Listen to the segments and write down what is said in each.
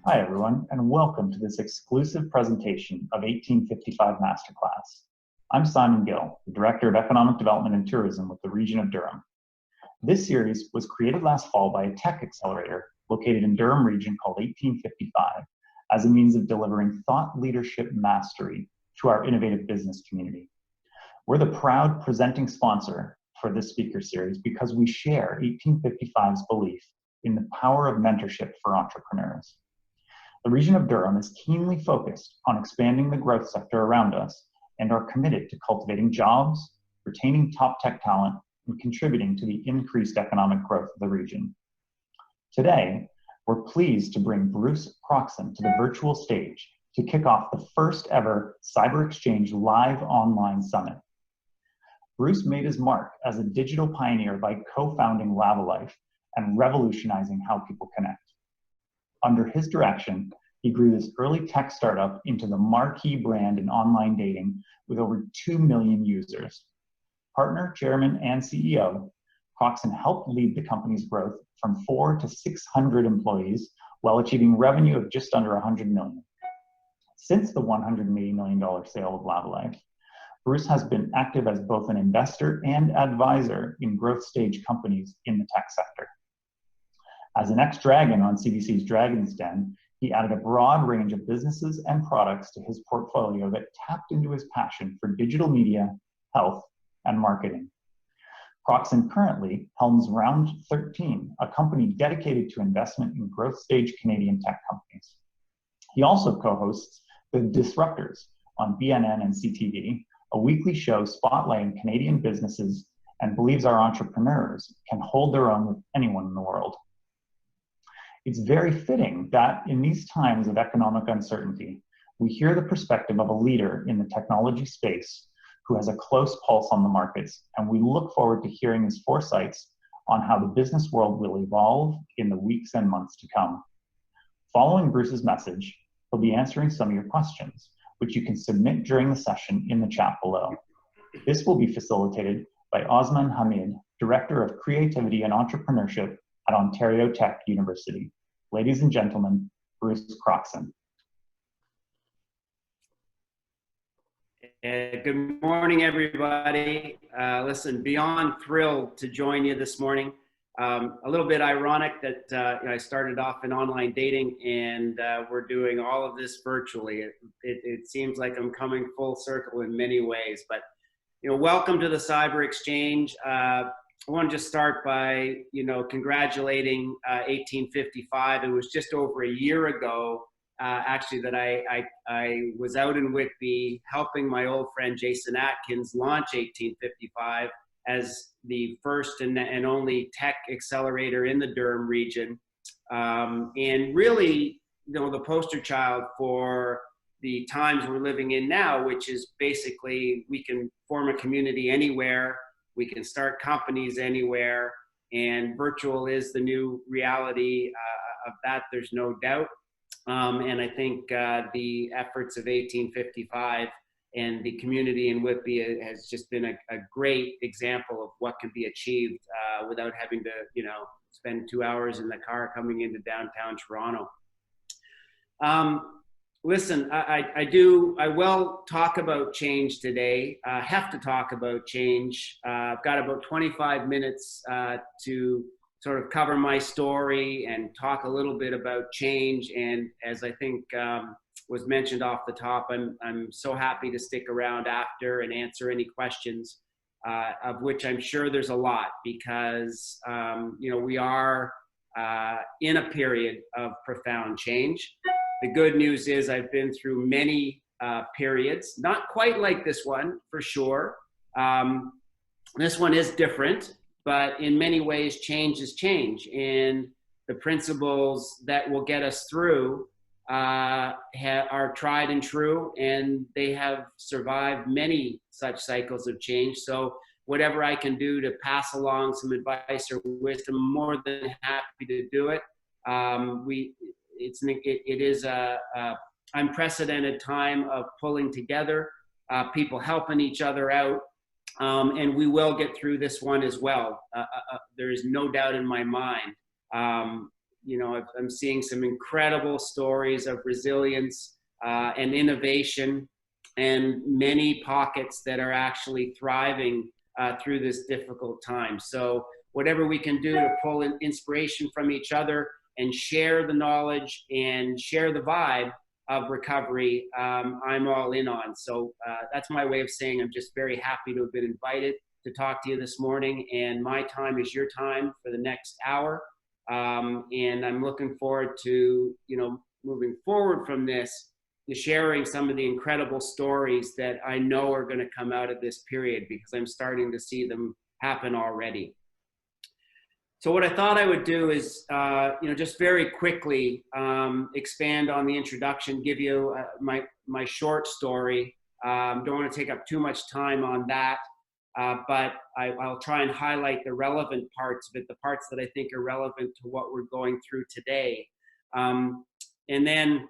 Hi everyone, and welcome to this exclusive presentation of 1855 Masterclass. I'm Simon Gill, the Director of Economic Development and Tourism with the region of Durham. This series was created last fall by a tech accelerator located in Durham region called 1855 as a means of delivering thought leadership mastery to our innovative business community. We're the proud presenting sponsor for this speaker series because we share 1855's belief in the power of mentorship for entrepreneurs. The region of Durham is keenly focused on expanding the growth sector around us and are committed to cultivating jobs, retaining top tech talent, and contributing to the increased economic growth of the region. Today, we're pleased to bring Bruce Croxon to the virtual stage to kick off the first ever siberXchange live online summit. Bruce made his mark as a digital pioneer by co-founding Lavalife and revolutionizing how people connect. Under his direction, he grew this early tech startup into the marquee brand in online dating with over 2 million users. Partner, chairman, and CEO, Croxon helped lead the company's growth from 4 to 600 employees while achieving revenue of just under 100 million. Since the $180 million sale of Lavalife, Bruce has been active as both an investor and advisor in growth stage companies in the tech sector. As an ex-dragon on CBC's Dragon's Den, he added a broad range of businesses and products to his portfolio that tapped into his passion for digital media, health, and marketing. Croxon currently helms Round 13, a company dedicated to investment in growth stage Canadian tech companies. He also co-hosts The Disruptors on BNN and CTV, a weekly show spotlighting Canadian businesses, and believes our entrepreneurs can hold their own with anyone in the world. It's very fitting that in these times of economic uncertainty, we hear the perspective of a leader in the technology space who has a close pulse on the markets, and we look forward to hearing his foresights on how the business world will evolve in the weeks and months to come. Following Bruce's message, he'll be answering some of your questions, which you can submit during the session in the chat below. This will be facilitated by Osman Hamid, Director of Creativity and Entrepreneurship at Ontario Tech University. Ladies and gentlemen, Bruce Croxon. Good morning, everybody. Listen, beyond thrilled to join you this morning. A little bit ironic that I started off in online dating and we're doing all of this virtually. It seems like I'm coming full circle in many ways, but welcome to the siberXchange. I want to just start by, congratulating 1855. It was just over a year ago, actually, that I was out in Whitby helping my old friend Jason Atkins launch 1855 as the first and only tech accelerator in the Durham region. And really, the poster child for the times we're living in now, which is basically we can form a community anywhere. We can start companies anywhere, and virtual is the new reality of that, there's no doubt. And I think the efforts of 1855 and the community in Whitby has just been a great example of what can be achieved without having to, spend 2 hours in the car coming into downtown Toronto. Listen, I will talk about change today. I have to talk about change. I've got about 25 minutes to sort of cover my story and talk a little bit about change. And as I think was mentioned off the top, I'm so happy to stick around after and answer any questions, of which I'm sure there's a lot, because we are in a period of profound change. The good news is I've been through many periods, not quite like this one, for sure. This one is different, but in many ways, change is change. And the principles that will get us through are tried and true, and they have survived many such cycles of change. So whatever I can do to pass along some advice or wisdom, I'm more than happy to do it. It is a unprecedented time of pulling together, people helping each other out, and we will get through this one as well. There is no doubt in my mind. I'm seeing some incredible stories of resilience and innovation, and many pockets that are actually thriving through this difficult time. So whatever we can do to pull in inspiration from each other and share the knowledge and share the vibe of recovery, I'm all in on. So that's my way of saying I'm just very happy to have been invited to talk to you this morning, and my time is your time for the next hour. And I'm looking forward to, moving forward from this, to sharing some of the incredible stories that I know are going to come out of this period, because I'm starting to see them happen already. So what I thought I would do is, just very quickly expand on the introduction, give you my short story. Don't want to take up too much time on that, but I'll try and highlight the relevant parts of it, the parts that I think are relevant to what we're going through today. And then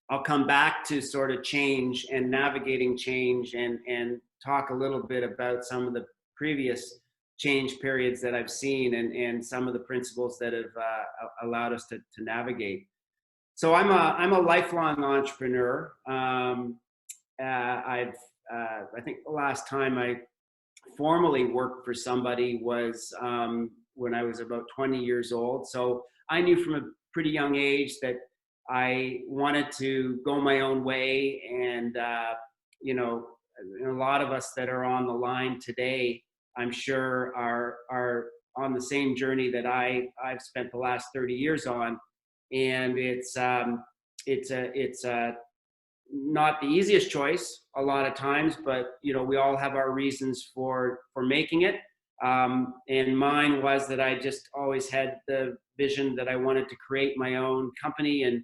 I'll come back to sort of change and navigating change, and talk a little bit about some of the previous change periods that I've seen, and some of the principles that have allowed us to navigate. So I'm a lifelong entrepreneur. I think the last time I formally worked for somebody was when I was about 20 years old. So I knew from a pretty young age that I wanted to go my own way, and a lot of us that are on the line today, I'm sure are on the same journey that I've spent the last 30 years on, and it's not the easiest choice a lot of times, but we all have our reasons for making it. And mine was that I just always had the vision that I wanted to create my own company and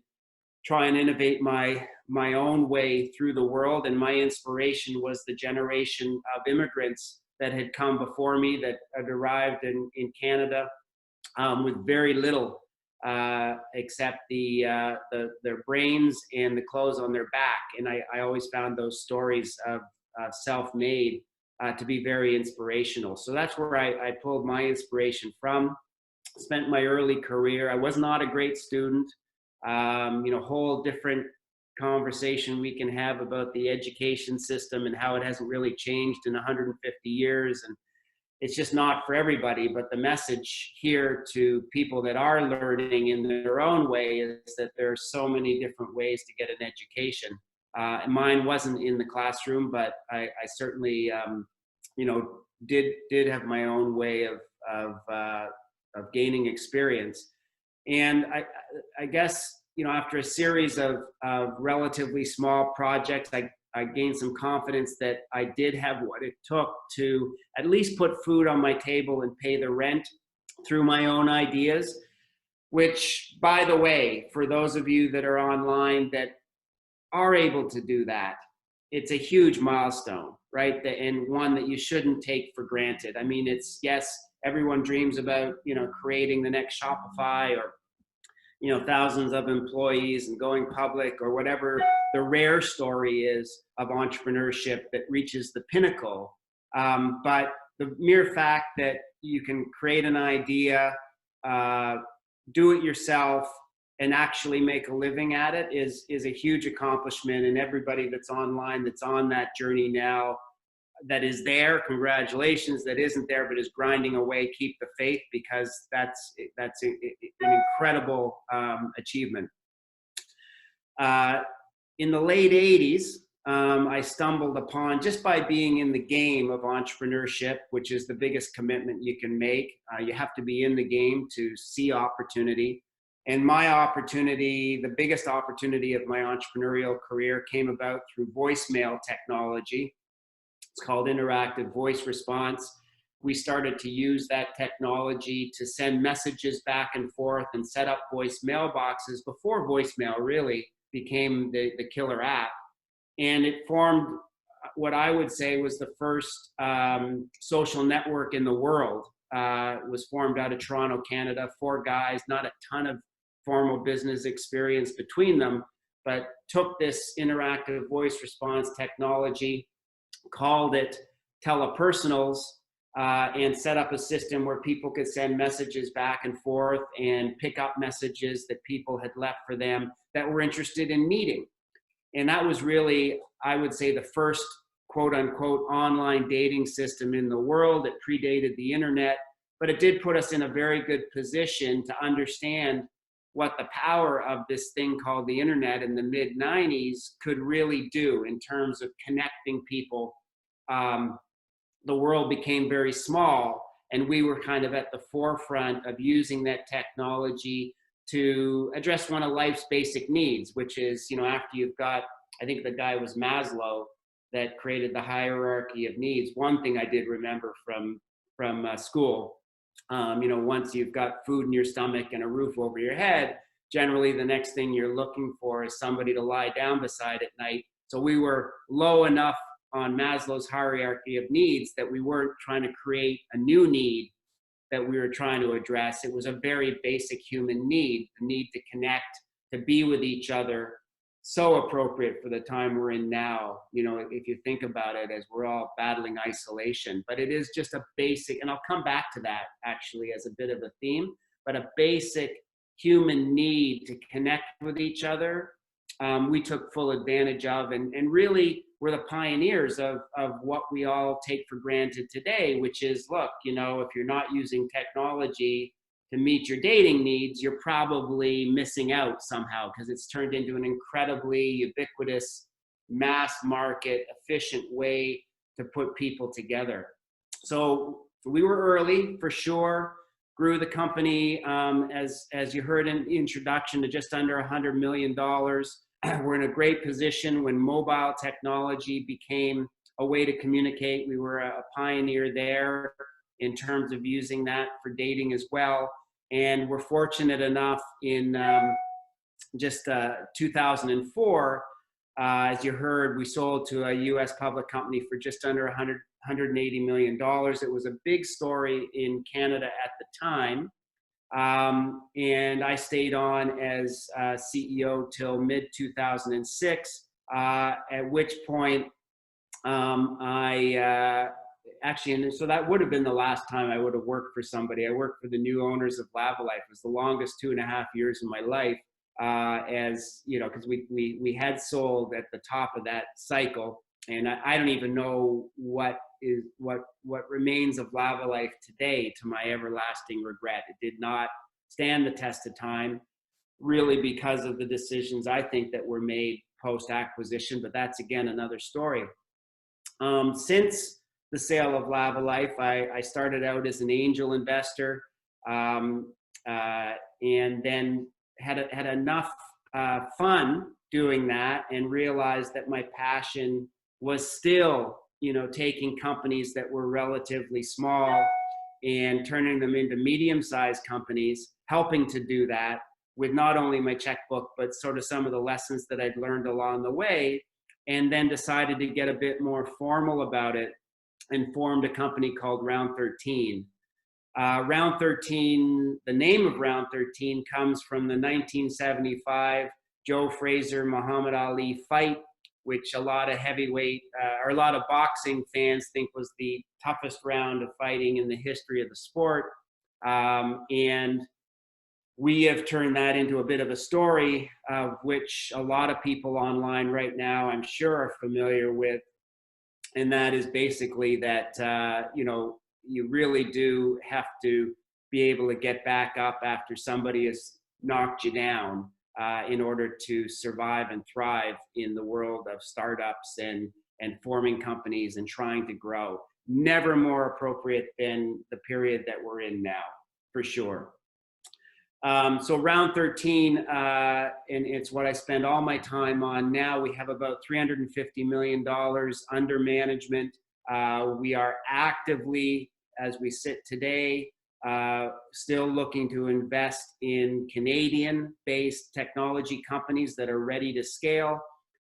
try and innovate my own way through the world. And my inspiration was the generation of immigrants that had come before me, that had arrived in Canada with very little except their brains and the clothes on their back. And I always found those stories of self-made to be very inspirational. So that's where I pulled my inspiration from. Spent my early career. I was not a great student. Whole different conversation we can have about the education system and how it hasn't really changed in 150 years. And it's just not for everybody. But the message here to people that are learning in their own way is that there are so many different ways to get an education. Mine wasn't in the classroom, but I certainly, did have my own way of gaining experience. And I guess, after a series of relatively small projects, I gained some confidence that I did have what it took to at least put food on my table and pay the rent through my own ideas, which, by the way, for those of you that are online that are able to do that, it's a huge milestone, right? And one that you shouldn't take for granted. I mean, yes, everyone dreams about, creating the next Shopify, or thousands of employees and going public, or whatever the rare story is of entrepreneurship that reaches the pinnacle. But the mere fact that you can create an idea, do it yourself, and actually make a living at it is a huge accomplishment. And everybody that's online, that's on that journey now, that is there, congratulations. That isn't there but is grinding away, keep the faith, because that's an incredible achievement. In the late 80s, I stumbled upon, just by being in the game of entrepreneurship, which is the biggest commitment you can make. You have to be in the game to see opportunity. And my opportunity, the biggest opportunity of my entrepreneurial career, came about through voicemail technology. It's called interactive voice response. We started to use that technology to send messages back and forth and set up voice mailboxes before voicemail really became the killer app. And it formed what I would say was the first social network in the world. It was formed out of Toronto, Canada. 4 guys, not a ton of formal business experience between them, but took this interactive voice response technology, called it telepersonals, and set up a system where people could send messages back and forth and pick up messages that people had left for them that were interested in meeting. And that was really, I would say, the first quote unquote online dating system in the world. It predated the internet, but it did put us in a very good position to understand what the power of this thing called the internet in the mid-90s could really do in terms of connecting people. The world became very small, and we were kind of at the forefront of using that technology to address one of life's basic needs, which is, after you've got, I think the guy was Maslow that created the hierarchy of needs. One thing I did remember from school, once you've got food in your stomach and a roof over your head, generally the next thing you're looking for is somebody to lie down beside at night. So we were low enough on Maslow's hierarchy of needs that we weren't trying to create a new need that we were trying to address. It was a very basic human need, the need to connect, to be with each other. So appropriate for the time we're in now, if you think about it, as we're all battling isolation. But it is just a basic, and I'll come back to that actually as a bit of a theme, but a basic human need to connect with each other. We took full advantage of, and really we're the pioneers of what we all take for granted today, which is, look, if you're not using technology to meet your dating needs, you're probably missing out somehow, because it's turned into an incredibly ubiquitous, mass market, efficient way to put people together. So we were early for sure. Grew the company, as you heard in the introduction, to just under $100 million. We're in a great position when mobile technology became a way to communicate. We were a pioneer there in terms of using that for dating as well. And we're fortunate enough in just 2004, as you heard, we sold to a US public company for just under $180 million. It was a big story in Canada at the time. And I stayed on as CEO till mid-2006, at which point and so that would have been the last time I would have worked for somebody. I worked for the new owners of Lavalife. It was the longest 2.5 years of my life, because we had sold at the top of that cycle. And I don't even know what remains of Lavalife today, to my everlasting regret. It did not stand the test of time, really, because of the decisions I think that were made post-acquisition, but that's again another story. Since the sale of Lavalife, I started out as an angel investor, and then had enough fun doing that, and realized that my passion was still, taking companies that were relatively small and turning them into medium-sized companies, helping to do that with not only my checkbook, but sort of some of the lessons that I'd learned along the way, and then decided to get a bit more formal about it and formed a company called Round 13. Round 13, the name of Round 13 comes from the 1975 Joe Frazier Muhammad Ali fight, which a lot of a lot of boxing fans think was the toughest round of fighting in the history of the sport. And we have turned that into a bit of a story, which a lot of people online right now, I'm sure, are familiar with. And that is basically that, you really do have to be able to get back up after somebody has knocked you down, in order to survive and thrive in the world of startups and forming companies and trying to grow. Never more appropriate than the period that we're in now, for sure. So Round 13, and it's what I spend all my time on now. We have about $350 million under management. We are actively, as we sit today, still looking to invest in Canadian-based technology companies that are ready to scale.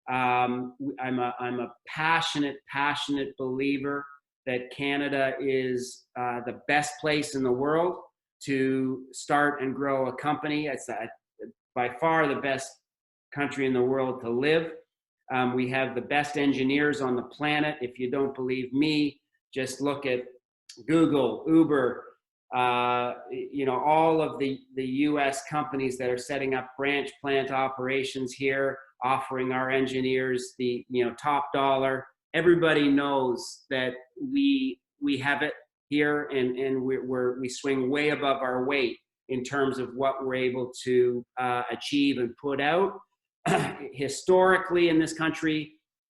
I'm a passionate believer that Canada is the best place in the world to start and grow a company. It's by far the best country in the world to live. We have the best engineers on the planet. If you don't believe me, just look at Google, Uber, all of the US companies that are setting up branch plant operations here, offering our engineers the top dollar. Everybody knows that we have it here, and we swing way above our weight in terms of what we're able to achieve and put out. Historically in this country,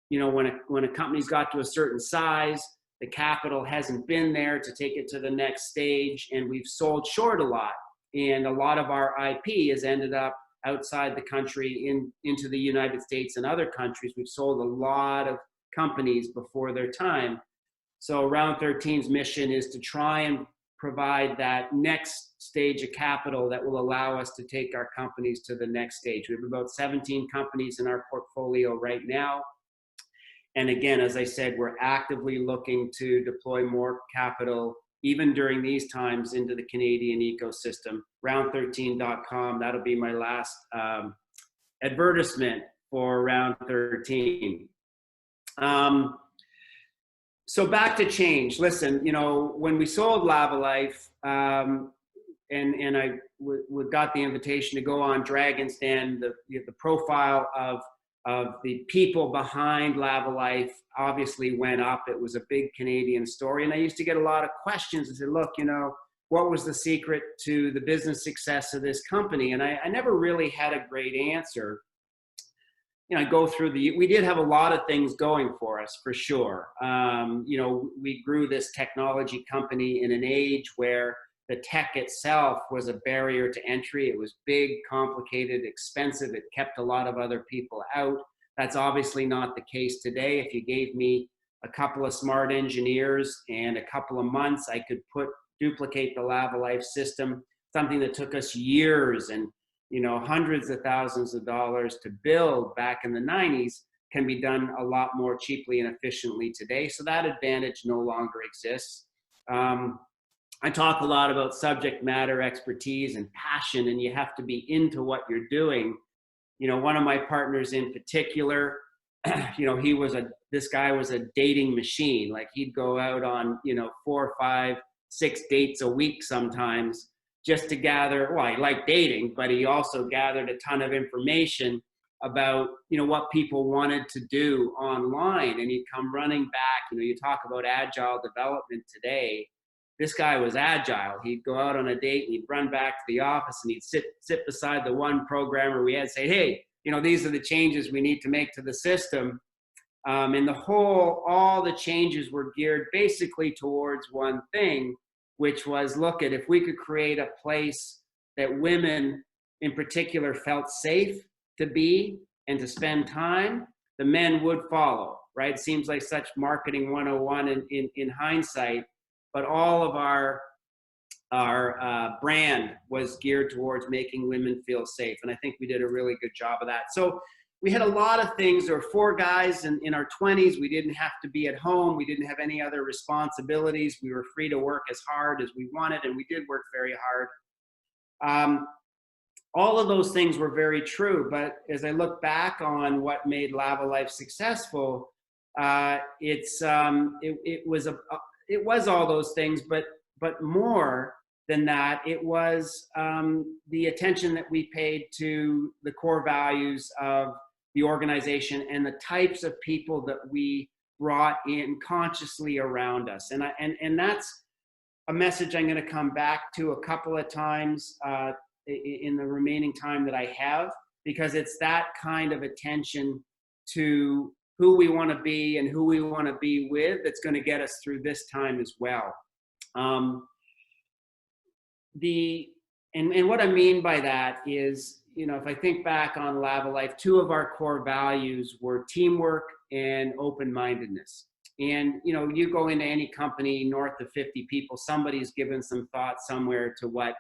when a company's got to a certain size, the capital hasn't been there to take it to the next stage, and we've sold short a lot. And a lot of our IP has ended up outside the country into the United States and other countries. We've sold a lot of companies before their time. So Round 13's mission is to try and provide that next stage of capital that will allow us to take our companies to the next stage. We have about 17 companies in our portfolio right now. And again, as I said, we're actively looking to deploy more capital, even during these times, into the Canadian ecosystem. Round13.com, that'll be my last advertisement for Round 13. So back to change. Listen, when we sold Lavalife, and I got the invitation to go on Dragon's Den, the profile of the people behind Lavalife obviously went up. It was a big Canadian story. And I used to get a lot of questions and say, look, what was the secret to the business success of this company? And I never really had a great answer. I go through we did have a lot of things going for us, for sure. We grew this technology company in an age where the tech itself was a barrier to entry. It was big, complicated, expensive. It kept a lot of other people out. That's obviously not the case today. If you gave me a couple of smart engineers and a couple of months, I could duplicate the Lavalife system, something that took us years and hundreds of thousands of dollars to build back in the 90s can be done a lot more cheaply and efficiently today. So that advantage no longer exists. I talk a lot about subject matter expertise and passion, and you have to be into what you're doing. One of my partners in particular, this guy was a dating machine. Like, he'd go out on, 4, 5, 6 dates a week sometimes, just to gather, well, he liked dating, but he also gathered a ton of information about, what people wanted to do online. And he'd come running back. You talk about agile development today. This guy was agile. He'd go out on a date and he'd run back to the office and he'd sit beside the one programmer we had, say, hey, these are the changes we need to make to the system. And all the changes were geared basically towards one thing, which was, look at, if we could create a place that women in particular felt safe to be and to spend time, the men would follow, right? It seems like such marketing 101 in hindsight, but all of our brand was geared towards making women feel safe. And I think we did a really good job of that. So we had a lot of things. There were 4 guys in our 20s. We didn't have to be at home. We didn't have any other responsibilities. We were free to work as hard as we wanted, and we did work very hard. All of those things were very true. But as I look back on what made Lavalife successful, it was all those things, but more than that, it was the attention that we paid to the core values of the organization and the types of people that we brought in consciously around us. And that's a message I'm going to come back to a couple of times in the remaining time that I have, because it's that kind of attention to who we want to be and who we want to be with that's going to get us through this time as well. And what I mean by that is, if I think back on Lavalife, 2 of our core values were teamwork and open-mindedness. And, you go into any company north of 50 people, somebody's given some thought somewhere to what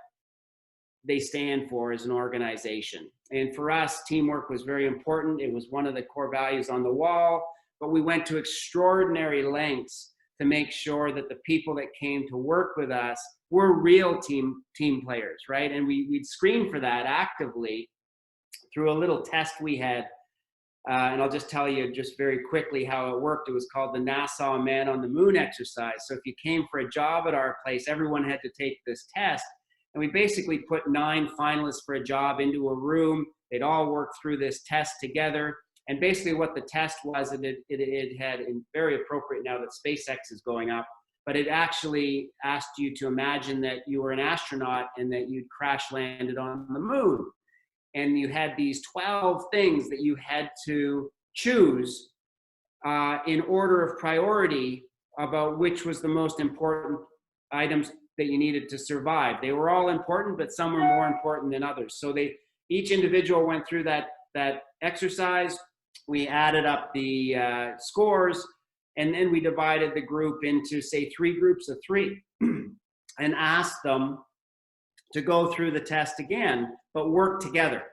they stand for as an organization. And for us, teamwork was very important. It was one of the core values on the wall, but we went to extraordinary lengths to make sure that the people that came to work with us were real team players, right? And we'd screen for that actively through a little test we had And I'll just tell you just very quickly how it worked. It was called the NASA Man on the Moon exercise. So if you came for a job at our place, everyone had to take this test. And we basically put 9 finalists for a job into a room. They'd all work through this test together. And basically what the test was, it had, very appropriate now that SpaceX is going up, but it actually asked you to imagine that you were an astronaut and that you'd crash landed on the moon. And you had these 12 things that you had to choose in order of priority about which was the most important items that you needed to survive. They were all important, but some were more important than others. So each individual went through that exercise. We added up the scores, and then we divided the group into, say, 3 groups of 3 and asked them to go through the test again, but work together.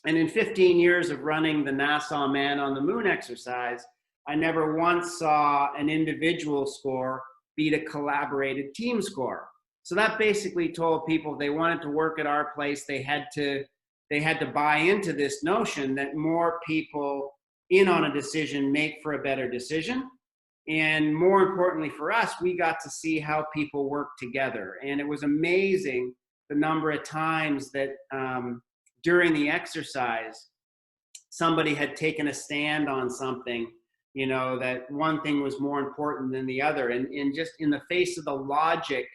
And in 15 years of running the NASA Man on the Moon exercise, I never once saw an individual score beat a collaborated team score. So that basically told people if they wanted to work at our place, they had to buy into this notion that more people in on a decision make for a better decision. And more importantly for us, we got to see how people work together. And it was amazing the number of times that during the exercise, somebody had taken a stand on something, you know, that one thing was more important than the other. And just in the face of the logic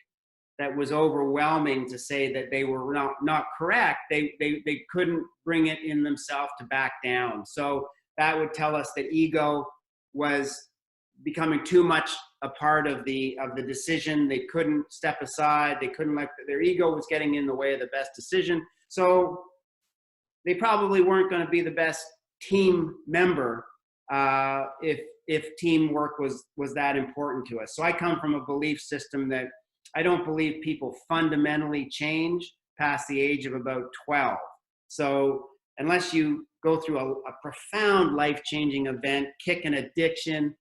that was overwhelming to say that they were not correct, they couldn't bring it in themselves to back down. So that would tell us that ego was becoming too much a part of the decision. They couldn't step aside. They couldn't let their ego was getting in the way of the best decision. So they probably weren't going to be the best team member if teamwork was that important to us. So I come from a belief system that I don't believe people fundamentally change past the age of about 12. So unless you go through a profound life-changing event, kick an addiction,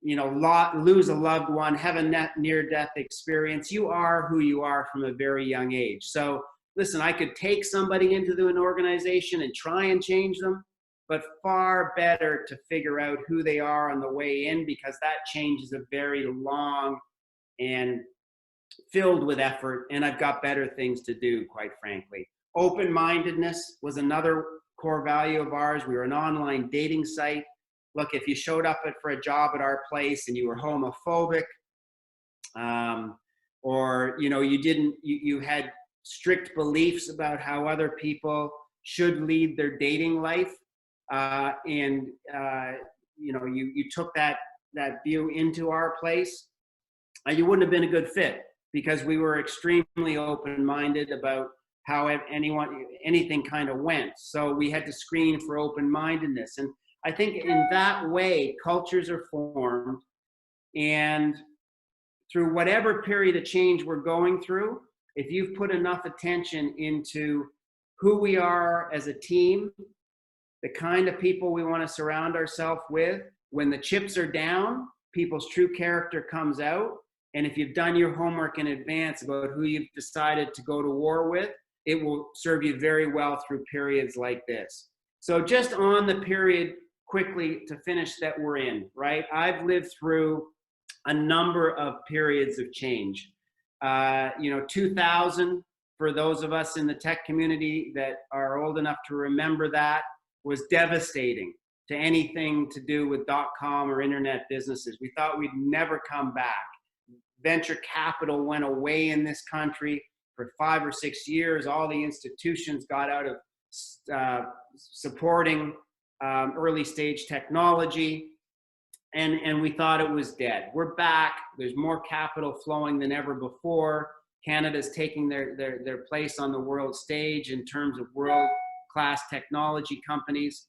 you know, lose a loved one, have a near-death experience, you are who you are from a very young age. So listen, I could take somebody into an organization and try and change them, but far better to figure out who they are on the way in, because that change is a very long and filled with effort, and I've got better things to do, quite frankly. Open-mindedness was another core value of ours. We were an online dating site. Look, if you showed up for a job at our place and you were homophobic, or you know, you had strict beliefs about how other people should lead their dating life, and you know, you took that view into our place, you wouldn't have been a good fit, because we were extremely open-minded about how anything kind of went. So we had to screen for open-mindedness. And I think in that way, cultures are formed, and through whatever period of change we're going through, if you've put enough attention into who we are as a team, the kind of people we want to surround ourselves with, when the chips are down, people's true character comes out. And if you've done your homework in advance about who you've decided to go to war with, it will serve you very well through periods like this. So just on the period quickly to finish that we're in, right? I've lived through a number of periods of change. 2000, for those of us in the tech community that are old enough to remember that, was devastating to anything to do with .com or internet businesses. We thought we'd never come back. Venture capital went away in this country for 5 or 6 years. All the institutions got out of supporting early stage technology, and we thought it was dead. We're back. There's more capital flowing than ever before. Canada's taking their place on the world stage in terms of world-class technology companies.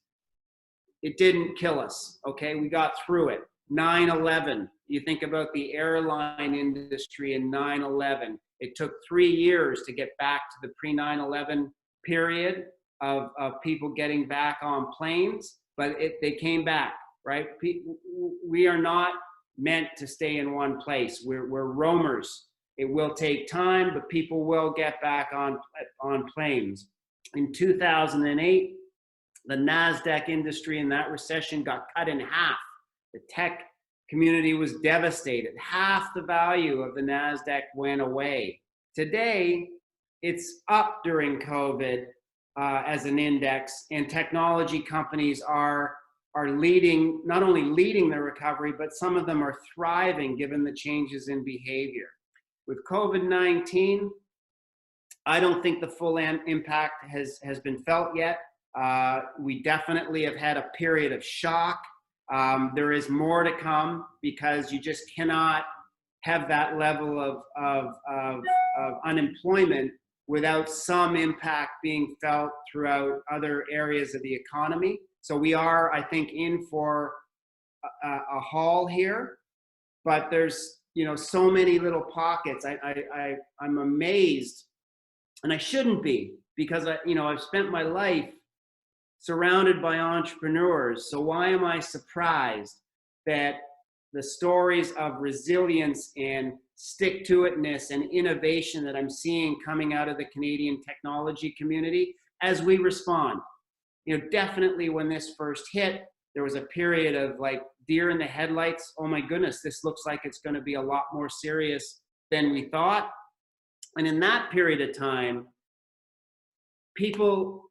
It didn't kill us, okay? We got through it. 9/11, you think about the airline industry in 9/11. It took 3 years to get back to the pre-9/11 period of people getting back on planes, but they came back, right? We are not meant to stay in one place. We're roamers. It will take time, but people will get back on planes. In 2008, The NASDAQ industry in that recession got cut in half. The tech community was devastated. Half the value of the NASDAQ went away. Today, it's up during COVID as an index, and technology companies are leading, not only leading the recovery, but some of them are thriving given the changes in behavior. With COVID-19, I don't think the full impact has been felt yet. We definitely have had a period of shock. There is more to come because you just cannot have that level of unemployment without some impact being felt throughout other areas of the economy. So we are, I think, in for a haul here, but there's, you know, so many little pockets. I'm amazed, and I shouldn't be, because I've spent my life surrounded by entrepreneurs. So why am I surprised that the stories of resilience and stick-to-itness and innovation that I'm seeing coming out of the Canadian technology community as we respond? You know, definitely when this first hit, there was a period of like deer in the headlights. Oh my goodness, this looks like it's going to be a lot more serious than we thought. And in that period of time, people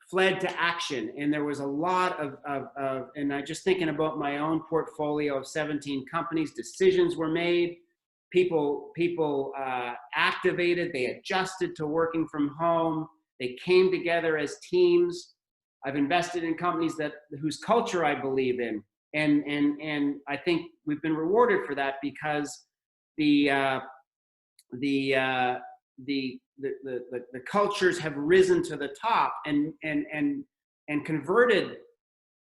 fled to action, and there was a lot of and I just thinking about my own portfolio of 17 companies, decisions were made, people activated, they adjusted to working from home, they came together as teams. I've invested in companies whose culture I believe in, and I think we've been rewarded for that, because the cultures have risen to the top and converted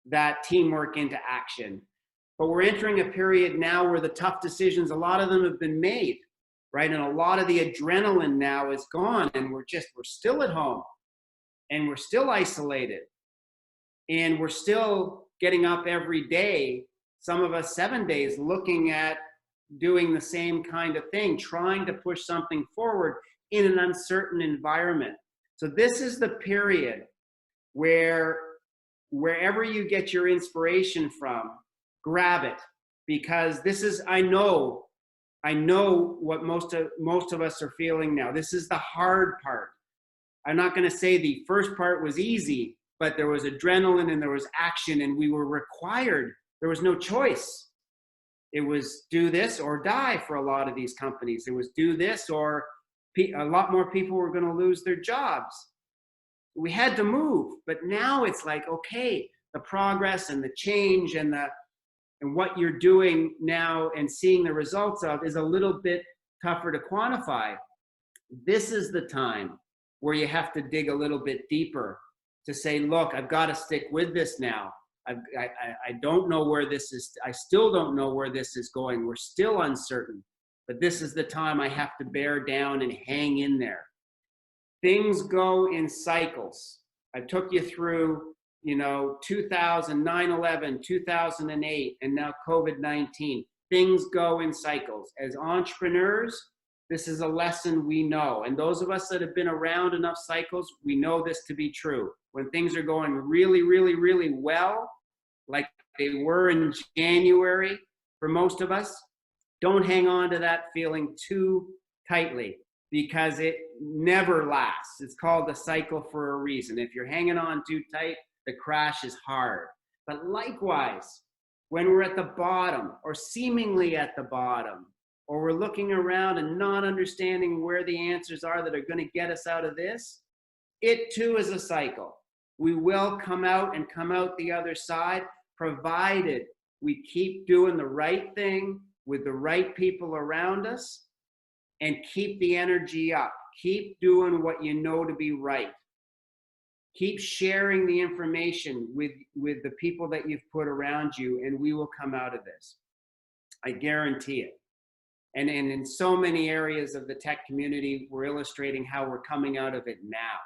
that teamwork into action. But we're entering a period now where the tough decisions, a lot of them have been made, right? And a lot of the adrenaline now is gone, and we're still at home, and we're still isolated, and we're still getting up every day, some of us 7 days, looking at doing the same kind of thing, trying to push something forward in an uncertain environment. So this is the period where wherever you get your inspiration from, grab it, because this is, I know what most of us are feeling now. This is the hard part. I'm not going to say the first part was easy, but there was adrenaline and there was action, and we were required. There was no choice. It was do this or die for a lot of these companies. It was do this or a lot more people were going to lose their jobs. We had to move, but now it's like, okay, the progress and the change and what you're doing now and seeing the results of is a little bit tougher to quantify. This is the time where you have to dig a little bit deeper to say, look, I've got to stick with this now. I don't know where this is. I still don't know where this is going. We're still uncertain, but this is the time I have to bear down and hang in there. Things go in cycles. I took you through, 2000, 9/11, 2008, and now COVID-19. Things go in cycles. As entrepreneurs, this is a lesson we know. And those of us that have been around enough cycles, we know this to be true. When things are going really, really, really well, like they were in January for most of us, don't hang on to that feeling too tightly, because it never lasts. It's called a cycle for a reason. If you're hanging on too tight, the crash is hard. But likewise, when we're at the bottom or seemingly at the bottom, or we're looking around and not understanding where the answers are that are going to get us out of this, it too is a cycle. We will come out the other side, provided we keep doing the right thing with the right people around us and keep the energy up. Keep doing what you know to be right. Keep sharing the information with the people that you've put around you, and we will come out of this. I guarantee it. And in so many areas of the tech community, we're illustrating how we're coming out of it now.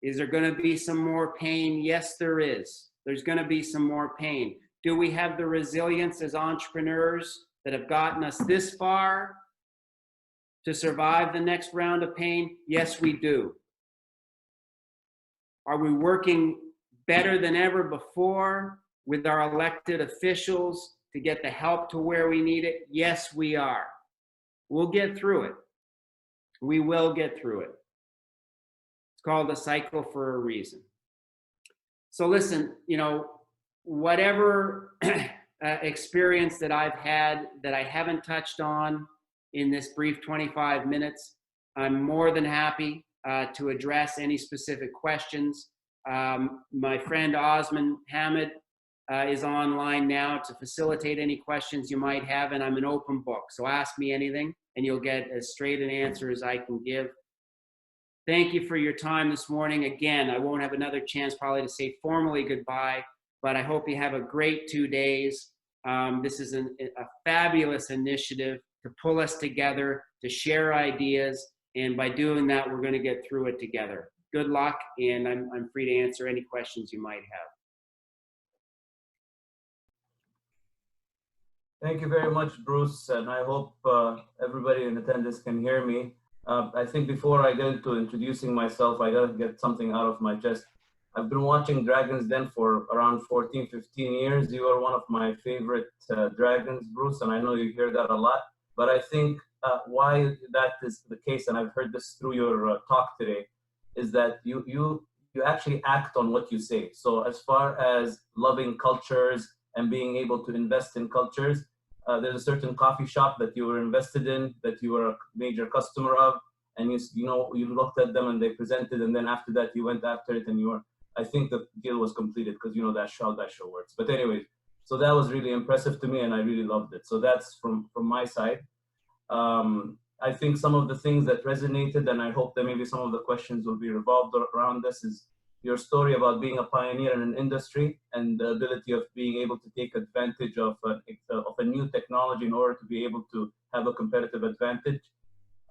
Is there going to be some more pain? Yes, there is. There's going to be some more pain. Do we have the resilience as entrepreneurs that have gotten us this far to survive the next round of pain? Yes, we do. Are we working better than ever before with our elected officials to get the help to where we need it? Yes, we are. We'll get through it. We will get through it. It's called a cycle for a reason. So listen, you know, whatever experience that I've had that I haven't touched on in this brief 25 minutes, I'm more than happy to address any specific questions. My friend Osman Hamid is online now to facilitate any questions you might have, and I'm an open book. So ask me anything and you'll get as straight an answer as I can give. Thank you for your time this morning. Again, I won't have another chance probably to say formally goodbye, but I hope you have a great 2 days. This is a fabulous initiative to pull us together, to share ideas, and by doing that, we're going to get through it together. Good luck, and I'm free to answer any questions you might have. Thank you very much, Bruce, and I hope everybody in attendance can hear me. I think before I get into introducing myself, I gotta get something out of my chest. I've been watching Dragon's Den for around 14, 15 years. You are one of my favorite dragons, Bruce, and I know you hear that a lot. But I think why that is the case, and I've heard this through your talk today, is that you actually act on what you say. So as far as loving cultures and being able to invest in cultures, there's a certain coffee shop that you were invested in, that you were a major customer of, and you looked at them and they presented, and then after that you went after it, and I think the deal was completed, because you know that show works. But anyway, so that was really impressive to me, and I really loved it. So that's from my side. I think some of the things that resonated, and I hope that maybe some of the questions will be revolved around this, is your story about being a pioneer in an industry and the ability of being able to take advantage of a new technology in order to be able to have a competitive advantage.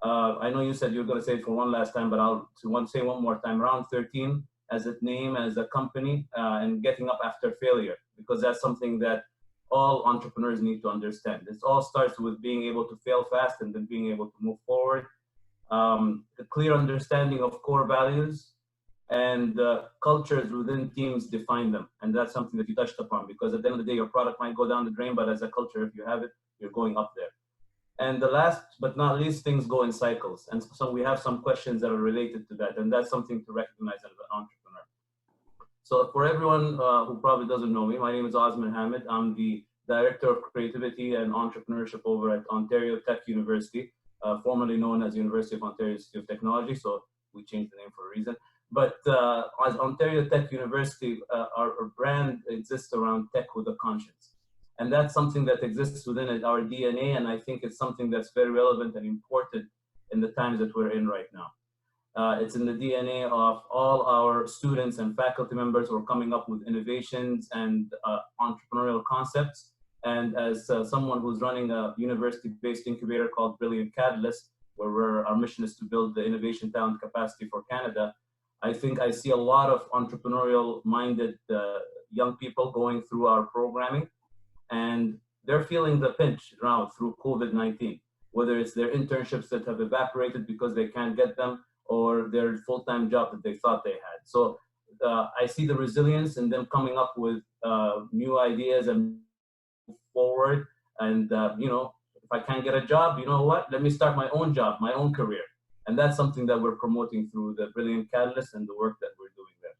I know you said you were going to say it for one last time, but I'll say one more time. Round 13 as a name, as a company, and getting up after failure, because that's something that all entrepreneurs need to understand. It all starts with being able to fail fast and then being able to move forward. A clear understanding of core values, and cultures within teams define them. And that's something that you touched upon, because at the end of the day, your product might go down the drain, but as a culture, if you have it, you're going up there. And the last but not least, things go in cycles. And so we have some questions that are related to that. And that's something to recognize as an entrepreneur. So for everyone who probably doesn't know me, my name is Osman Hamid. I'm the Director of Creativity and Entrepreneurship over at Ontario Tech University, formerly known as University of Ontario Institute of Technology. So we changed the name for a reason. But as Ontario Tech University, our brand exists around tech with a conscience. And that's something that exists within our DNA, and I think it's something that's very relevant and important in the times that we're in right now. It's in the DNA of all our students and faculty members who are coming up with innovations and entrepreneurial concepts. And as someone who's running a university-based incubator called Brilliant Catalyst, where our mission is to build the innovation talent capacity for Canada, I think I see a lot of entrepreneurial-minded young people going through our programming, and they're feeling the pinch now through COVID-19, whether it's their internships that have evaporated because they can't get them, or their full-time job that they thought they had. So I see the resilience in them coming up with new ideas and move forward. And if I can't get a job, you know what? Let me start my own job, my own career. And that's something that we're promoting through the Brilliant Catalyst and the work that we're doing there.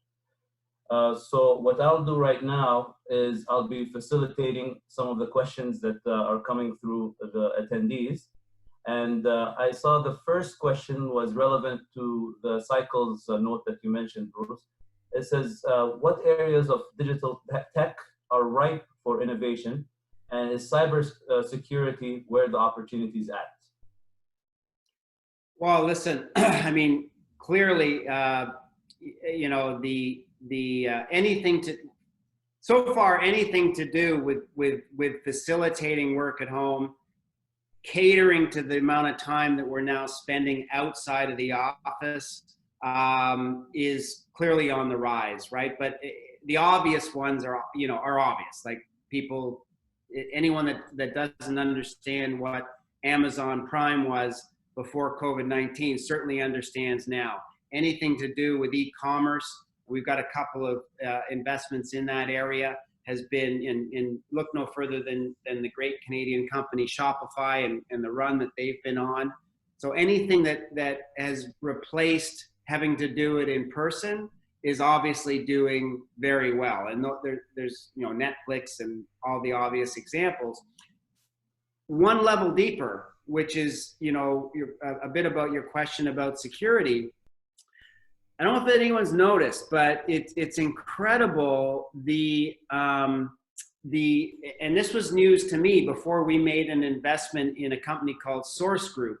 So what I'll do right now is I'll be facilitating some of the questions that are coming through the attendees. And I saw the first question was relevant to the cycles note that you mentioned, Bruce. It says, what areas of digital tech are ripe for innovation? And is cyber security where the opportunity is at? Well, listen, I mean, clearly, so far anything to do with facilitating work at home, catering to the amount of time that we're now spending outside of the office is clearly on the rise, right? But the obvious ones are obvious. Like anyone that doesn't understand what Amazon Prime was before COVID-19 certainly understands now. Anything to do with e-commerce, We've got a couple of investments in that area. Has been in look no further than the great Canadian company Shopify and the run that they've been on. So anything that has replaced having to do it in person is obviously doing very well. And there's Netflix and all the obvious examples. One level deeper, which is a bit about your question about security. I don't know if anyone's noticed, but it's incredible and this was news to me before we made an investment in a company called Source Group.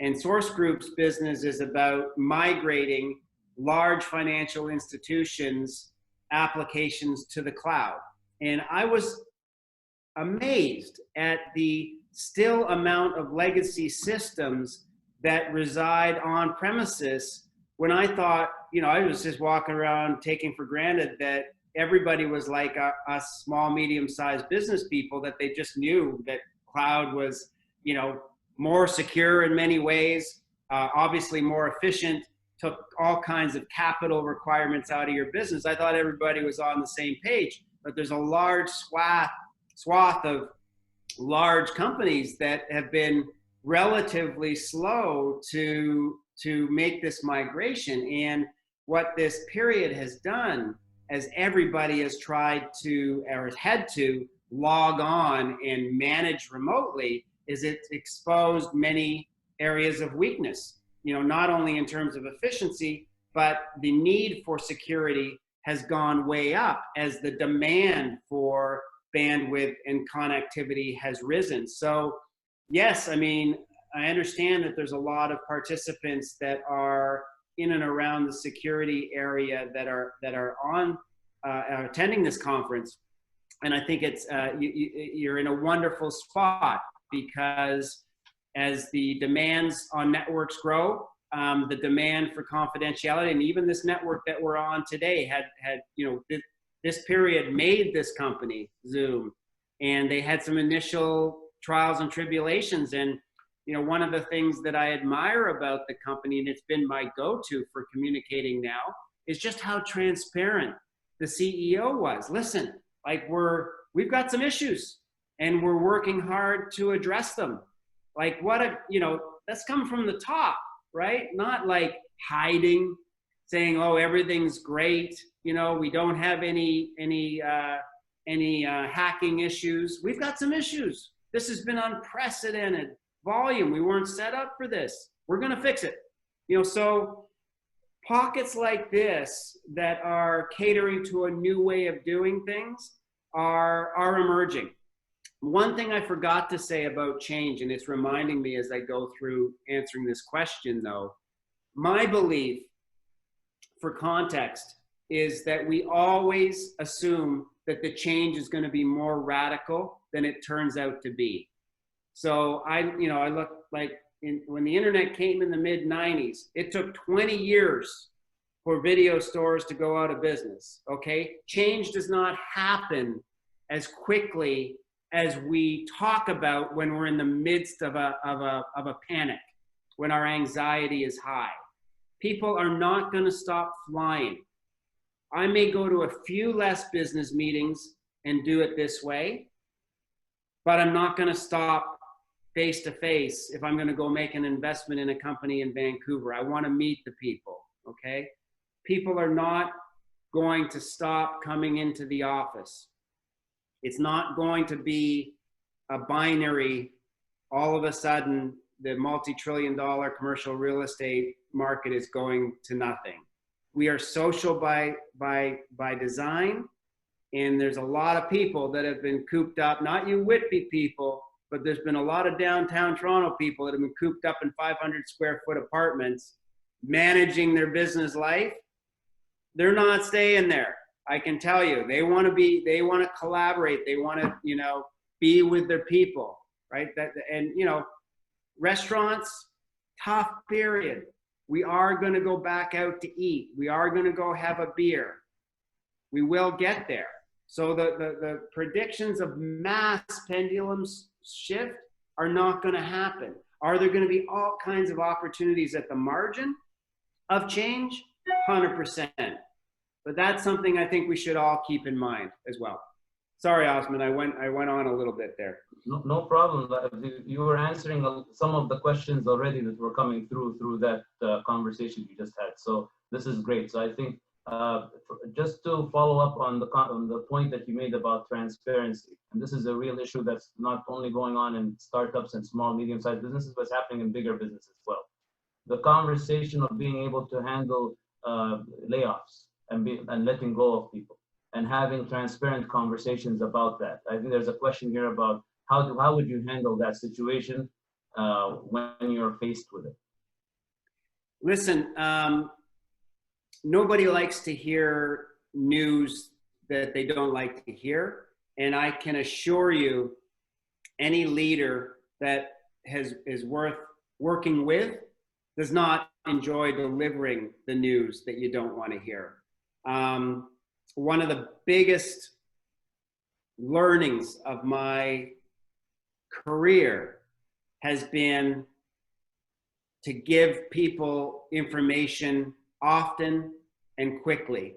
And Source Group's business is about migrating large financial institutions' applications to the cloud. And I was amazed at the still amount of legacy systems that reside on premises, when I thought, I was just walking around taking for granted that everybody was like us small, medium-sized business people, that they just knew that cloud was, more secure in many ways, obviously more efficient, took all kinds of capital requirements out of your business. I thought everybody was on the same page, but there's a large swath of large companies that have been relatively slow to make this migration. And what this period has done, as everybody has tried to, or has had to log on and manage remotely, is it's exposed many areas of weakness, not only in terms of efficiency, but the need for security has gone way up as the demand for bandwidth and connectivity has risen. So yes, I understand that there's a lot of participants that are in and around the security area that are attending this conference. And I think it's you're in a wonderful spot, because as the demands on networks grow, the demand for confidentiality, and even this network that we're on today had this period made this company, Zoom, and they had some initial trials and tribulations. And one of the things that I admire about the company, and it's been my go-to for communicating now, is just how transparent the CEO was. Listen, we've got some issues and we're working hard to address them. That's come from the top, right? Not like hiding, saying, oh, everything's great. We don't have any hacking issues. We've got some issues. This has been unprecedented volume. We weren't set up for this. We're going to fix it. So pockets like this that are catering to a new way of doing things are emerging. One thing I forgot to say about change, and it's reminding me as I go through answering this question though, my belief, for context, is that we always assume that the change is going to be more radical than it turns out to be. So I look like when the internet came in the mid-90s, it took 20 years for video stores to go out of business, okay? Change does not happen as quickly as we talk about when we're in the midst of a panic, when our anxiety is high. People are not going to stop flying. I may go to a few less business meetings and do it this way, but I'm not going to stop face to face if I'm going to go make an investment in a company in Vancouver. I want to meet the people, okay? People are not going to stop coming into the office. It's not going to be a binary, all of a sudden the multi-trillion-dollar commercial real estate market is going to nothing. We are social by design, and there's a lot of people that have been cooped up, not you Whitby people, but there's been a lot of downtown Toronto people that have been cooped up in 500 square foot apartments, managing their business life. They're not staying there. I can tell you, they want to collaborate. They want to, be with their people, right? Restaurants, tough period. We are going to go back out to eat. We are going to go have a beer. We will get there. So the predictions of mass pendulums shift are not going to happen. Are there going to be all kinds of opportunities at the margin of change? 100%. But that's something I think we should all keep in mind as well. Sorry, Osman, I went on a little bit there. No problem. You were answering some of the questions already that were coming through that conversation you just had. So this is great. So I think just to follow up on the point that you made about transparency, and this is a real issue that's not only going on in startups and small, medium-sized businesses, but it's happening in bigger businesses as well. The conversation of being able to handle layoffs and letting go of people, and having transparent conversations about that. I think there's a question here about how would you handle that situation when you're faced with it? Listen, nobody likes to hear news that they don't like to hear. And I can assure you, any leader that is worth working with does not enjoy delivering the news that you don't want to hear. One of the biggest learnings of my career has been to give people information often and quickly.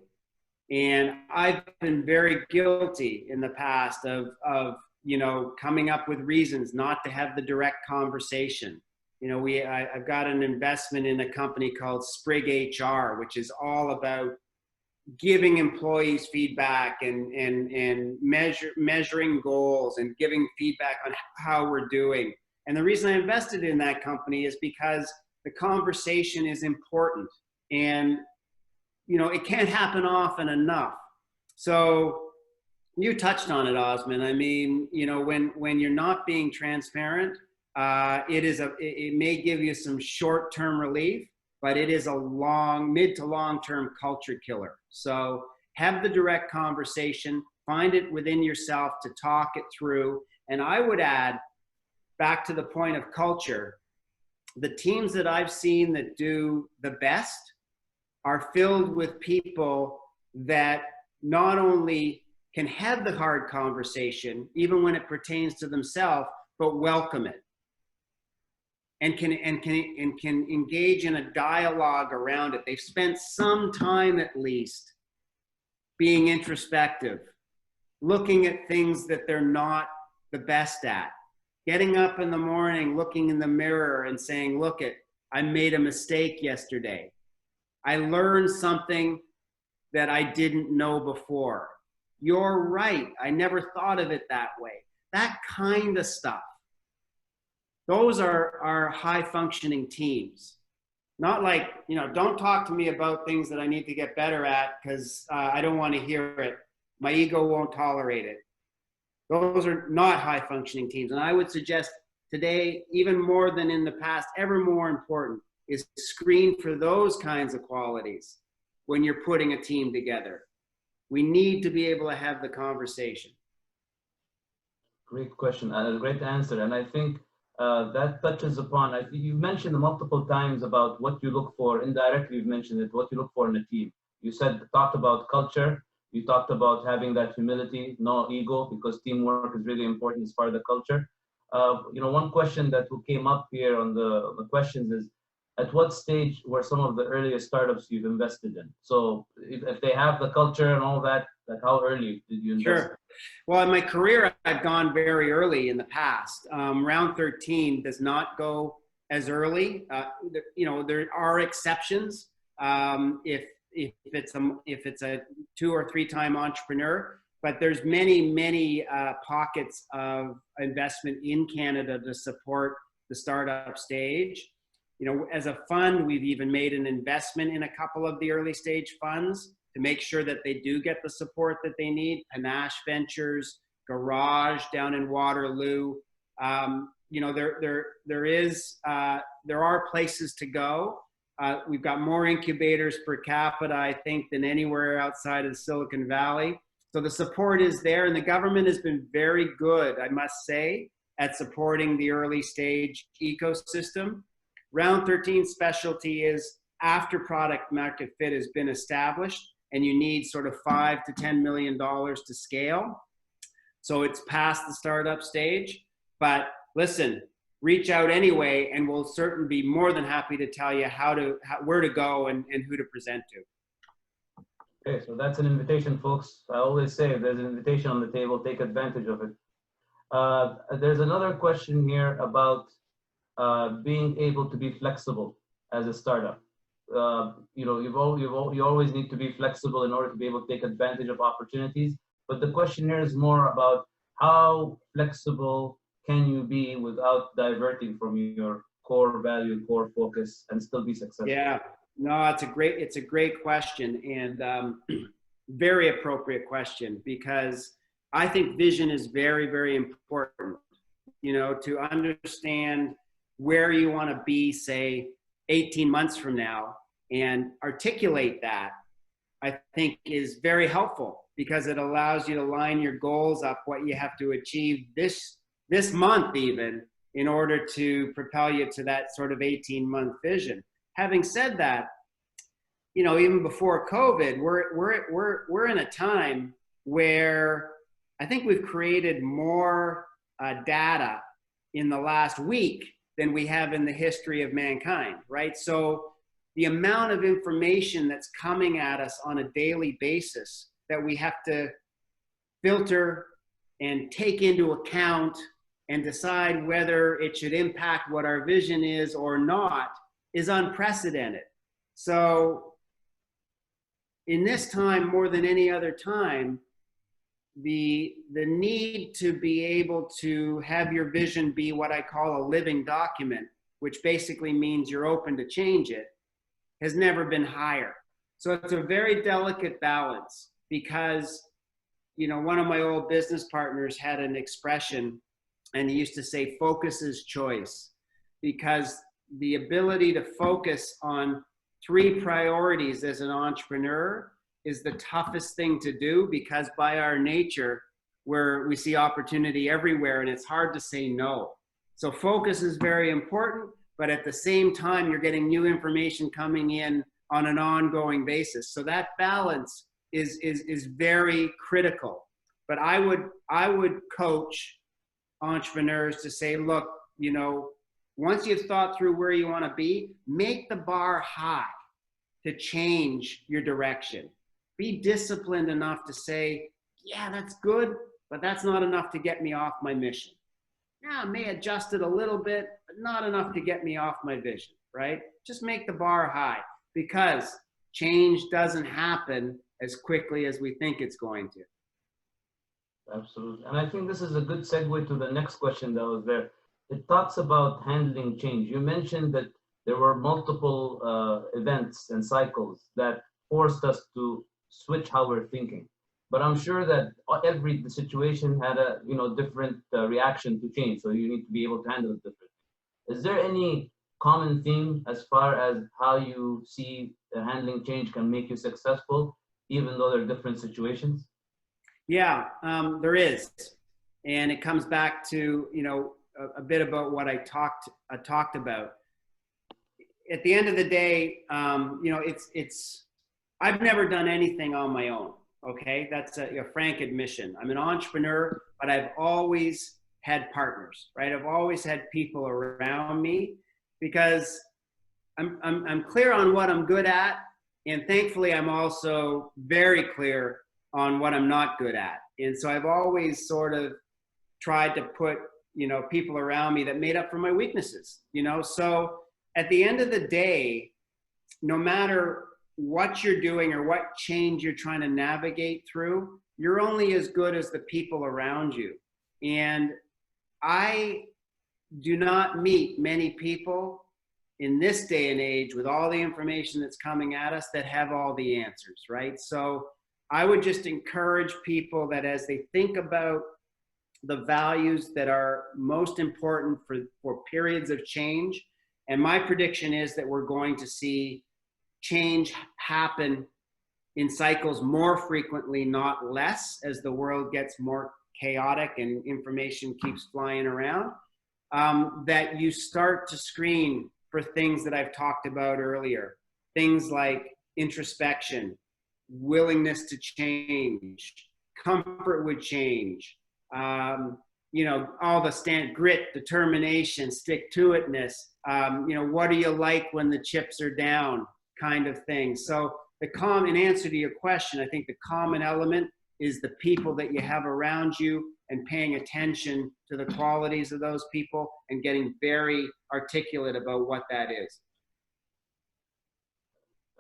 And I've been very guilty in the past of coming up with reasons not to have the direct conversation. I've got an investment in a company called Sprig HR, which is all about giving employees feedback and measuring goals and giving feedback on how we're doing. And the reason I invested in that company is because the conversation is important, and it can't happen often enough. So you touched on it, Osman. I mean, when you're not being transparent, it may give you some short-term relief, but it is a mid to long-term culture killer. So have the direct conversation, find it within yourself to talk it through. And I would add, back to the point of culture, the teams that I've seen that do the best are filled with people that not only can have the hard conversation, even when it pertains to themselves, but welcome it. And can engage in a dialogue around it. They've spent some time at least being introspective, looking at things that they're not the best at, getting up in the morning, looking in the mirror and saying, look, I made a mistake yesterday. I learned something that I didn't know before. You're right. I never thought of it that way. That kind of stuff. Those are high functioning teams. Not like, don't talk to me about things that I need to get better at because I don't want to hear it. My ego won't tolerate it. Those are not high functioning teams. And I would suggest today, even more than in the past, ever more important is screen for those kinds of qualities when you're putting a team together. We need to be able to have the conversation. Great question and a great answer. And I think that touches upon, you mentioned multiple times about what you look for, indirectly you've mentioned it, what you look for in a team. You talked about culture, you talked about having that humility, no ego, because teamwork is really important as part of the culture. One question that came up here on the questions is, at what stage were some of the earliest startups you've invested in? So if they have the culture and all that, like how early did you invest? Sure. Well, in my career, I've gone very early in the past. Round 13 does not go as early. There are exceptions. If it's a 2 or 3 time entrepreneur, but there's many pockets of investment in Canada to support the startup stage. As a fund, we've even made an investment in a couple of the early stage funds to make sure that they do get the support that they need. Panache Ventures, Garage down in Waterloo. There are places to go. We've got more incubators per capita, I think, than anywhere outside of Silicon Valley. So the support is there, and the government has been very good, I must say, at supporting the early stage ecosystem. Round 13 specialty is after product market fit has been established and you need sort of $5 to $10 million to scale. So it's past the startup stage, but listen, reach out anyway, and we'll certainly be more than happy to tell you where to go and who to present to. Okay, so that's an invitation, folks. I always say if there's an invitation on the table, take advantage of it. There's another question here about being able to be flexible as a startup. You know, you always need to be flexible in order to be able to take advantage of opportunities. But the question here is more about how flexible can you be without diverting from your core value, core focus, and still be successful? Yeah, no, it's a great question, and very appropriate question, because I think vision is very, very important. You know, to understand where you want to be, say, 18 months from now, and articulate that, I think is very helpful, because it allows you to line your goals up, what you have to achieve this month even, in order to propel you to that sort of 18-month vision. Having said that, you know, even before COVID, we're in a time where I think we've created more data in the last week than we have in the history of mankind, right? So the amount of information that's coming at us on a daily basis that we have to filter and take into account and decide whether it should impact what our vision is or not is unprecedented. So in this time, more than any other time, the need to be able to have your vision be what I call a living document, which basically means you're open to change it, has never been higher. So it's a very delicate balance, because, you know, one of my old business partners had an expression, and he used to say, focus is choice, because the ability to focus on 3 priorities as an entrepreneur is the toughest thing to do, because by our nature, we see opportunity everywhere, and it's hard to say no. So focus is very important, but at the same time, you're getting new information coming in on an ongoing basis. So that balance is very critical. But I would coach entrepreneurs to say, look, you know, once you've thought through where you want to be, make the bar high to change your direction. Be disciplined enough to say, yeah, that's good, but that's not enough to get me off my mission. Yeah, I may adjust it a little bit, but not enough to get me off my vision, right? Just make the bar high, because change doesn't happen as quickly as we think it's going to. Absolutely. And I think this is a good segue to the next question that was there. It talks about handling change. You mentioned that there were multiple events and cycles that forced us to switch how we're thinking. But I'm sure that every situation had a different reaction to change. So you need to be able to handle it differently. Is there any common theme as far as how you see handling change can make you successful, even though there are different situations? Yeah, there is, and it comes back to a bit about what I talked about. At the end of the day, I've never done anything on my own. Okay, that's a frank admission. I'm an entrepreneur, but I've always had partners, right? I've always had people around me, because I'm clear on what I'm good at, and thankfully I'm also very clear on what I'm not good at. And so I've always sort of tried to put, people around me that made up for my weaknesses, So at the end of the day, no matter what you're doing or what change you're trying to navigate through, you're only as good as the people around you. And I do not meet many people in this day and age, with all the information that's coming at us, that have all the answers, right? So I would just encourage people that as they think about the values that are most important for periods of change, and my prediction is that we're going to see change happen in cycles more frequently, not less, as the world gets more chaotic and information keeps flying around, that you start to screen for things that I've talked about earlier. Things like introspection, willingness to change, comfort with change, all the standard grit, determination, stick-to-itness, what do you like when the chips are down, kind of thing. So in answer to your question, I think the common element is the people that you have around you and paying attention to the qualities of those people and getting very articulate about what that is.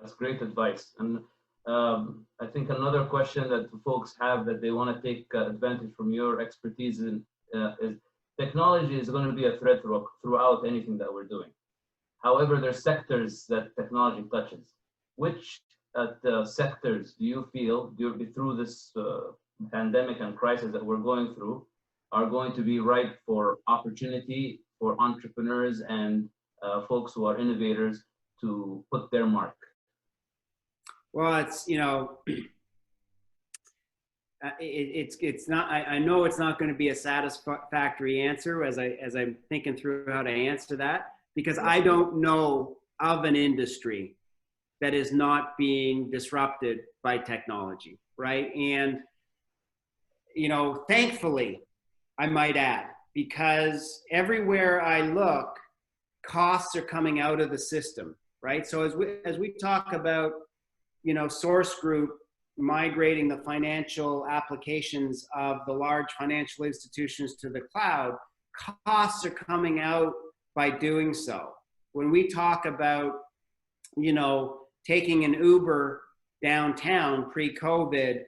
That's great advice. And I think another question that folks have that they want to take advantage from your expertise in is technology is going to be a threat throughout anything that we're doing. However, there's sectors that technology touches. Which sectors do you feel through this pandemic and crisis that we're going through are going to be ripe for opportunity for entrepreneurs and folks who are innovators to put their mark? Well, it's, you know, it's not, I know it's not going to be a satisfactory answer as I'm thinking through how to answer that, because I don't know of an industry that is not being disrupted by technology, right? And, you know, thankfully, I might add, because everywhere I look, costs are coming out of the system, right? So as we talk about, you know, Source Group migrating the financial applications of the large financial institutions to the cloud, costs are coming out by doing so. When we talk about, you know, taking an Uber downtown pre-COVID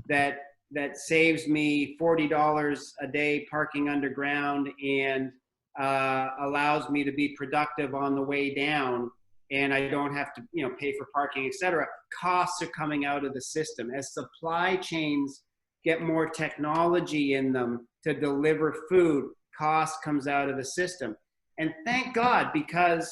that saves me $40 a day parking underground and allows me to be productive on the way down, and I don't have to, you know, pay for parking, etc. Costs are coming out of the system. As supply chains get more technology in them to deliver food, cost comes out of the system. And thank God, because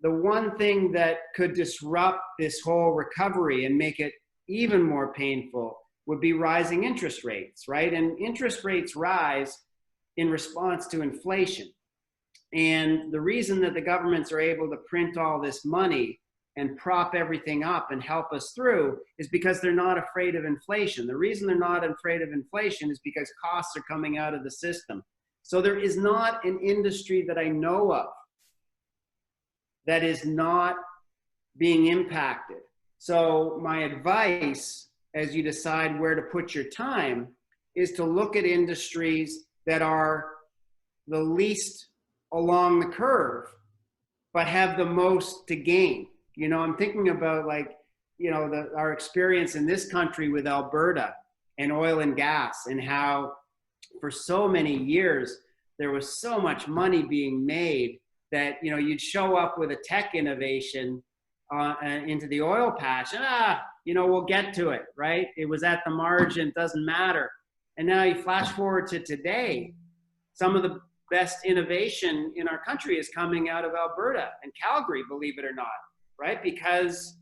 the one thing that could disrupt this whole recovery and make it even more painful would be rising interest rates, right? And interest rates rise in response to inflation. And the reason that the governments are able to print all this money and prop everything up and help us through is because they're not afraid of inflation. The reason they're not afraid of inflation is because costs are coming out of the system. So there is not an industry that I know of that is not being impacted. So my advice, as you decide where to put your time, is to look at industries that are the least along the curve, but have the most to gain. You know, I'm thinking about, like, you know, our experience in this country with Alberta and oil and gas, and how for so many years there was so much money being made that, you know, you'd show up with a tech innovation into the oil patch, and you know, we'll get to it, right? It was at the margin, doesn't matter. And now you flash forward to today, some of the best innovation in our country is coming out of Alberta and Calgary, believe it or not, right? Because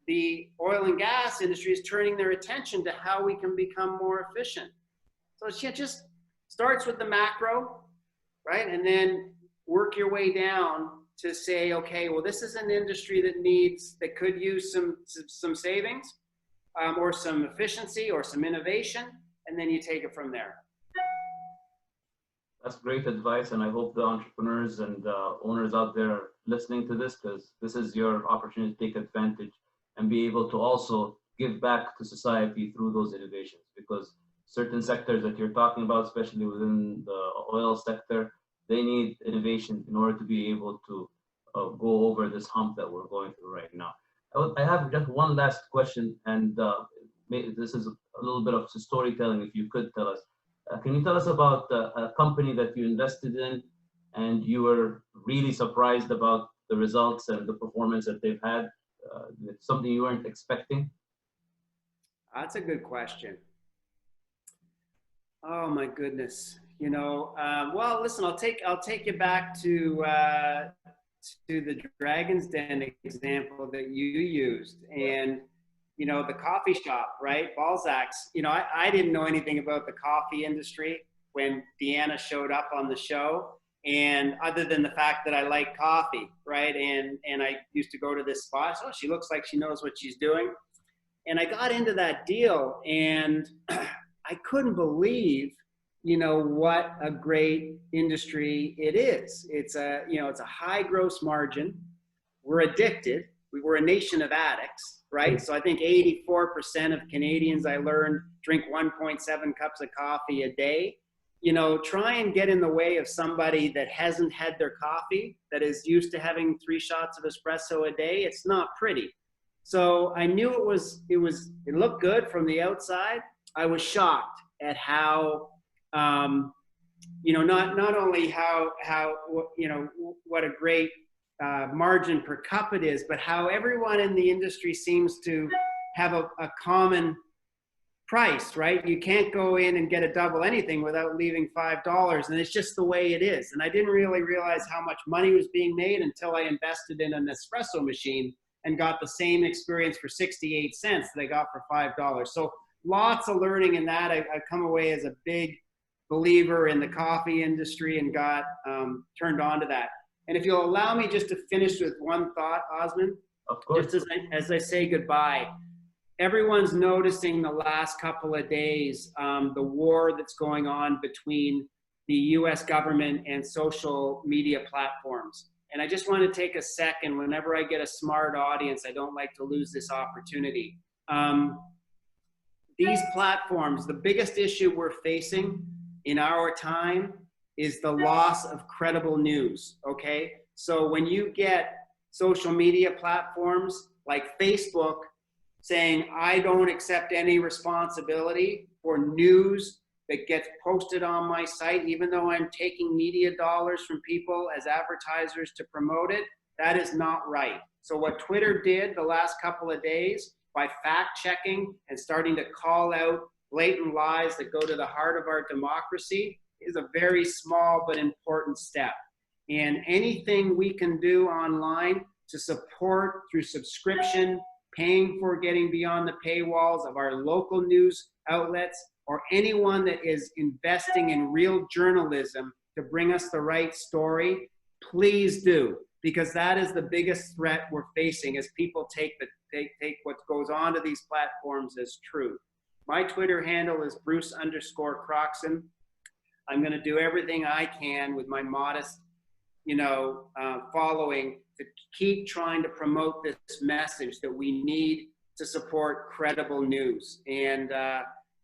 the oil and gas industry is turning their attention to how we can become more efficient. So it just starts with the macro, right? And then work your way down to say, okay, well, this is an industry that could use some savings, or some efficiency or some innovation, and then you take it from there. That's great advice, and I hope the entrepreneurs and owners out there are listening to this, because this is your opportunity to take advantage and be able to also give back to society through those innovations, because certain sectors that you're talking about, especially within the oil sector, they need innovation in order to be able to go over this hump that we're going through right now. I have just one last question, and this is a little bit of storytelling, if you could tell us. Can you tell us about a company that you invested in and you were really surprised about the results and the performance that they've had? Something you weren't expecting? That's a good question. Oh my goodness. You know, well, listen, I'll take you back to the Dragon's Den example that you used, and you know, the coffee shop, right? Balzac's. You know, I didn't know anything about the coffee industry when Deanna showed up on the show, and other than the fact that I like coffee, right? And I used to go to this spot. Oh, she looks like she knows what she's doing. And I got into that deal, and I couldn't believe, you know, what a great industry it is. It's a, you know, it's a high gross margin. We're addicted. We were a nation of addicts. right? So I think 84% of Canadians, I learned, drink 1.7 cups of coffee a day. You know, try and get in the way of somebody that hasn't had their coffee, that is used to having 3 shots of espresso a day. It's not pretty. So I knew it looked good from the outside. I was shocked at how, you know, not only how, you know, what a great margin per cup it is, but how everyone in the industry seems to have a common price, right? You can't go in and get a double anything without leaving $5, and it's just the way it is. And I didn't really realize how much money was being made until I invested in an espresso machine and got the same experience for 68 cents that I got for $5. So lots of learning in that. I've come away as a big believer in the coffee industry and got turned on to that. And if you'll allow me just to finish with one thought, Osman, of course. Just as I say goodbye, everyone's noticing the last couple of days the war that's going on between the US government and social media platforms. And I just want to take a second. Whenever I get a smart audience, I don't like to lose this opportunity. These platforms, the biggest issue we're facing in our time is the loss of credible news, okay? So when you get social media platforms like Facebook saying, I don't accept any responsibility for news that gets posted on my site, even though I'm taking media dollars from people as advertisers to promote it, that is not right. So what Twitter did the last couple of days by fact checking and starting to call out blatant lies that go to the heart of our democracy is a very small but important step. And anything we can do online to support through subscription, paying for getting beyond the paywalls of our local news outlets, or anyone that is investing in real journalism to bring us the right story, please do, because that is the biggest threat we're facing as people take what goes on to these platforms as true. My Twitter handle is Bruce_Croxon. I'm going to do everything I can with my modest, you know, following to keep trying to promote this message that we need to support credible news. And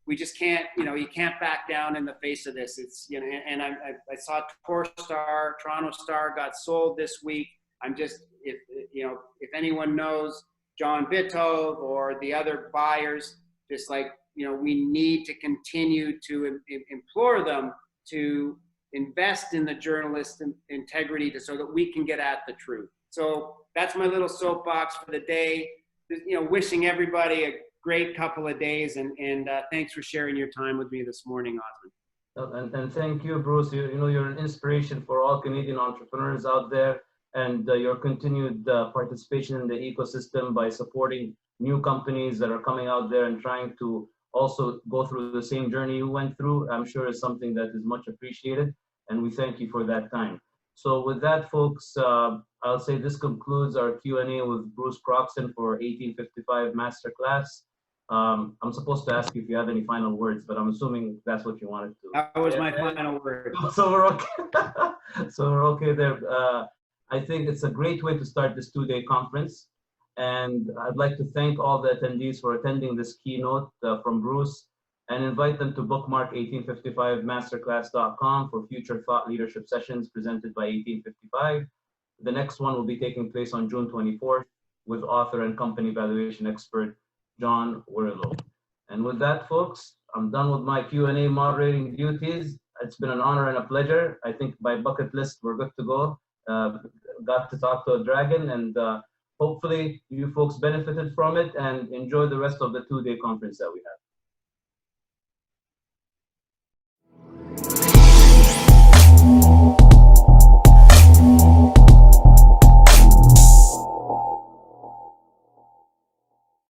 we just can't, you know, you can't back down in the face of this. It's, you know, and I saw Toronto Star got sold this week. I'm just, if anyone knows John Vitove or the other buyers, just like, you know, we need to continue to implore them to invest in the journalist integrity so that we can get at the truth. So that's my little soapbox for the day. You know, wishing everybody a great couple of days, and thanks for sharing your time with me this morning, Osman. And thank you, Bruce. You know, you're an inspiration for all Canadian entrepreneurs out there, and your continued participation in the ecosystem by supporting new companies that are coming out there and trying to also go through the same journey you went through, I'm sure is something that is much appreciated, and we thank you for that time. So with that, folks, I'll say this concludes our Q&A with Bruce Croxon for 1855 Masterclass. I'm supposed to ask you if you have any final words, but I'm assuming that's what you wanted to. That was my final word. So we're okay. So we're okay there. I think it's a great way to start this 2-day conference. And I'd like to thank all the attendees for attending this keynote from Bruce, and invite them to bookmark 1855masterclass.com for future thought leadership sessions presented by 1855. The next one will be taking place on June 24th with author and company valuation expert John Werlo. And with that, folks, I'm done with my Q&A moderating duties. It's been an honor and a pleasure. I think by bucket list, we're good to go. Got to talk to a dragon, and hopefully you folks benefited from it and enjoy the rest of the 2-day conference that we have.